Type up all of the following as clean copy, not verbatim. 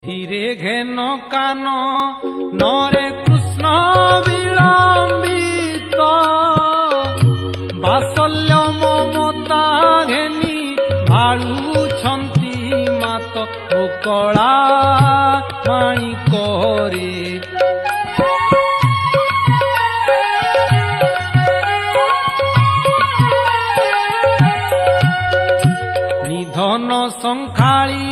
ধীরে ঘেন কান নরে কৃষ্ণ বিলম্বিত বাৎসল্য মমতা ঘেনি ভাড়ুছন্তি মাত কলা মাণিকরে নিধন সংখাড়ি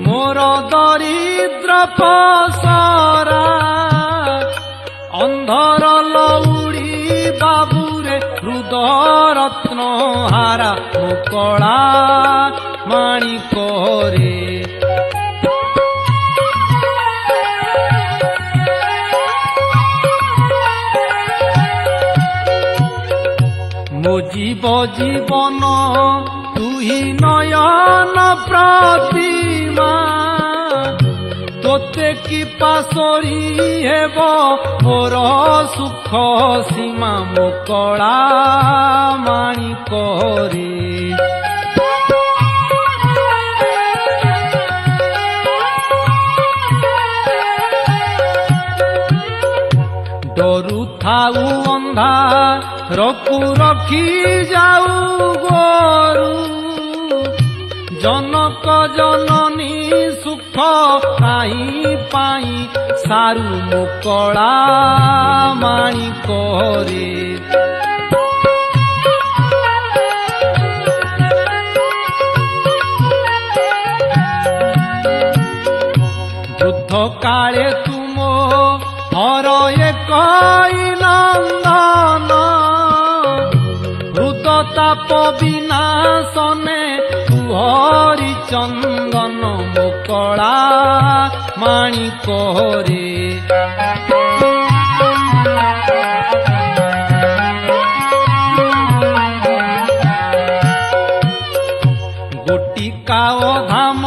মোর দরিদ্র পসরা অন্ধর লউড়ি বাবুরে হৃদরত্ন হারা কলা মাণিকরে মো জীব জীবন তুই নয়ন প্রতিমা তোতে কি পাশরি হেব মোর সুখ সীমা মো কলা মাণিকরে ডরু থাউ অন্ধা রকু রখি যাও গরু জনক জননী সুখ পাই পাই সারু মো কলা মাণিকরে যুদ্ধ কালে তুম হরয়ে কই নন্দন হৃদতাপ বিনাশনে হরি চন্দন মো কলা মাণিকরে গোটিকা ধাম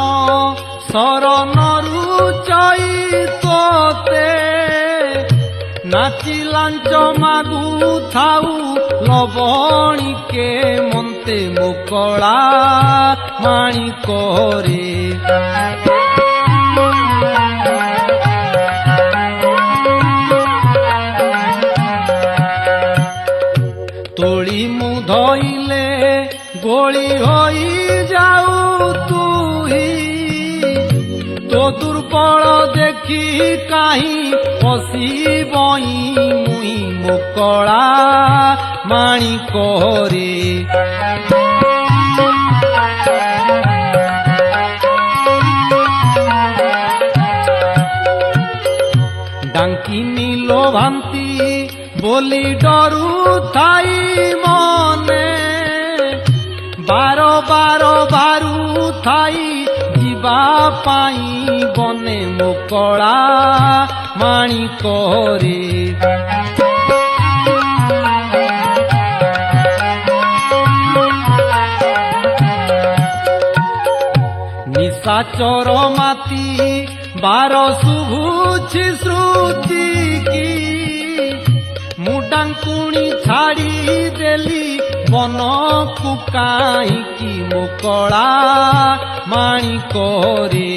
শরণরু চৈততে নাচি লাঞ্চ মাগু থাউ লবণিকে মন্তে মো কলা মাণিকরে তোଳି মু ধইলে গোଳି হই যাও তুই তো দুর্বল দেখি কাহি পশিবই মুই মো কলা মাণিকরে ডাঙ্কিনি লোভান্তি বলি ডরু থাই মনে বার বার বারু থাই ଯିବା ପାଇଁ ବନେ ମୋ କଳା ମାଣିକରେ ନିଶାଚର ମାତି ବାର ଶୁଭୁଛି ଶ୍ରୁତି କି ମୁଁ ଡାଙ୍କୁଣି ଛାଡ଼ି ଦେଲି ବନକୁ କାହିଁକି ମୋ କଳା ମାଣିକରେ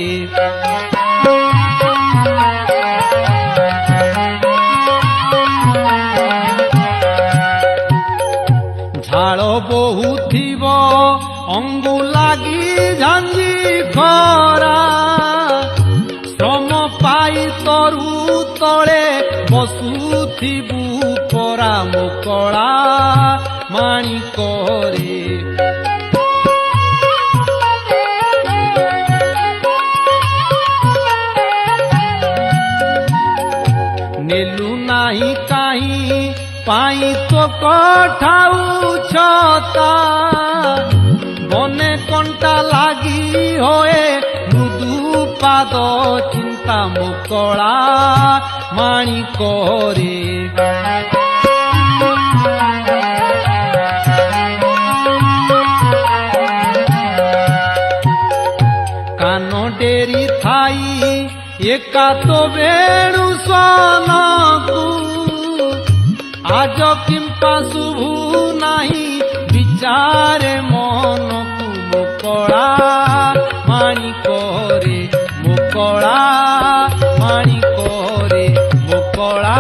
ଝାଳ ବହୁଥିବ ଅଙ୍ଗୁ ଲାଗି ଝାଞ୍ଜି ଖରା ଶ୍ରମ ପାଇ ତରୁ ତଳେ ବସୁଥିବୁ ପରା ମୋ କଳା ମାଣିକରେ ନେଲୁ ନାହିଁ କାହିଁ ପାଇଁ ତ କଠାଉଛତା ବନେ କଣ୍ଟା ଲାଗି ହୋଏ ମୃଦୁ ପାଦ ଚିନ୍ତା ମୋ କଳା ମାଣିକରେ କାନ ଡେରି ଥାଇ ଏକା ତ ବେଣୁ ସ୍ୱନକୁ আজ কিম্পা শুভু নাহি বিচারে মনকু মো কলা মাণিকরে মো কলা मुकळा माणिको रे मुकळा